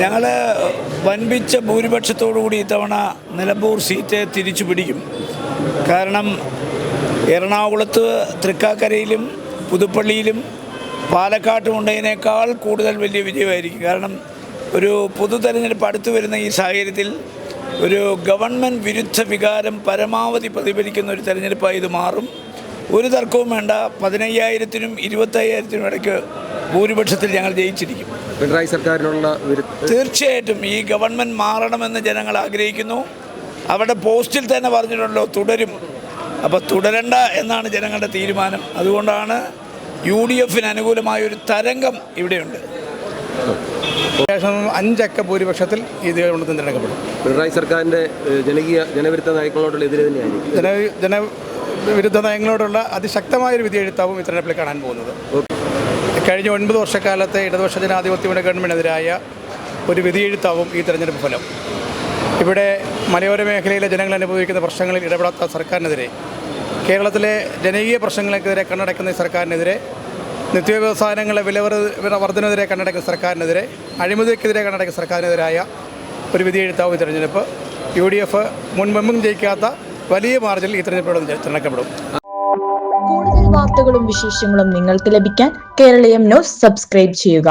ഞങ്ങൾ വൻപിച്ച ഭൂരിപക്ഷത്തോടുകൂടി ഇത്തവണ നിലമ്പൂർ സീറ്റ് തിരിച്ചു പിടിക്കും. കാരണം എറണാകുളത്ത് തൃക്കാക്കരയിലും പുതുപ്പള്ളിയിലും പാലക്കാട്ടും ഉണ്ടതിനേക്കാൾ കൂടുതൽ വലിയ വിജയമായിരിക്കും. കാരണം ഒരു പൊതു തെരഞ്ഞെടുപ്പ് അടുത്തു വരുന്ന ഈ സാഹചര്യത്തിൽ ഒരു ഗവൺമെൻറ് വിരുദ്ധ വികാരം പരമാവധി പ്രതിഫലിക്കുന്ന ഒരു തെരഞ്ഞെടുപ്പായി ഇത് മാറും. ഒരു തർക്കവും വേണ്ട. 15,000-നും 25,000-നും ഇടയ്ക്ക് ഭൂരിപക്ഷത്തിൽ ഞങ്ങൾ ജയിച്ചിരിക്കും. പിണറായി സർക്കാരിനുള്ള തീർച്ചയായിട്ടും ഈ ഗവൺമെൻറ് മാറണമെന്ന് ജനങ്ങൾ ആഗ്രഹിക്കുന്നു. അവിടെ പോസ്റ്റിൽ തന്നെ പറഞ്ഞിട്ടുണ്ടല്ലോ തുടരും. അപ്പോൾ തുടരണ്ട എന്നാണ് ജനങ്ങളുടെ തീരുമാനം. അതുകൊണ്ടാണ് UDF-ന് അനുകൂലമായൊരു തരംഗം ഇവിടെയുണ്ട്. 5 ഭൂരിപക്ഷത്തിൽ ഈ ഗവൺമെൻറ് തിരഞ്ഞെടുക്കപ്പെടും. പിണറായി സർക്കാരിൻ്റെ ജനവിരുദ്ധ നയങ്ങളോടുള്ള എതിരെ തന്നെയായിരിക്കും. ജനവിരുദ്ധ നയങ്ങളോടുള്ള അതിശക്തമായൊരു വിധിയെഴുത്താവും ഈ തെരഞ്ഞെടുപ്പിൽ കാണാൻ പോകുന്നത്. കഴിഞ്ഞ 9 വർഷക്കാലത്തെ ഇടതുപക്ഷ ജനാധിപത്യ ഗവൺമെൻറ്റിനെതിരായ ഒരു വിധിയെഴുത്താവും ഈ തെരഞ്ഞെടുപ്പ് ഫലം. ഇവിടെ മലയോര മേഖലയിലെ ജനങ്ങൾ അനുഭവിക്കുന്ന പ്രശ്നങ്ങളിൽ ഇടപെടാത്ത സർക്കാരിനെതിരെ, കേരളത്തിലെ ജനകീയ പ്രശ്നങ്ങൾക്കെതിരെ കണ്ണടയ്ക്കുന്ന ഈ സർക്കാരിനെതിരെ, നിത്യവ്യവസായങ്ങളെ വില വർധനവിനെതിരെ കണ്ണടയ്ക്കുന്ന സർക്കാരിനെതിരെ, അഴിമതിക്കെതിരെ കണ്ണടയ്ക്കുന്ന സർക്കാരിനെതിരായ ഒരു വിധിയെഴുത്താവും ഈ തെരഞ്ഞെടുപ്പ്. UDF മുൻപെമ്പും ജയിക്കാത്ത വലിയ മാർജിനിൽ ഈ തെരഞ്ഞെടുപ്പ് തിരഞ്ഞെടുക്കപ്പെടും. കൂടുതൽ വാർത്തകളും വിശേഷങ്ങളും നിങ്ങൾക്ക് ലഭിക്കാൻ കേരളീയം ന്യൂസ് സബ്സ്ക്രൈബ് ചെയ്യുക.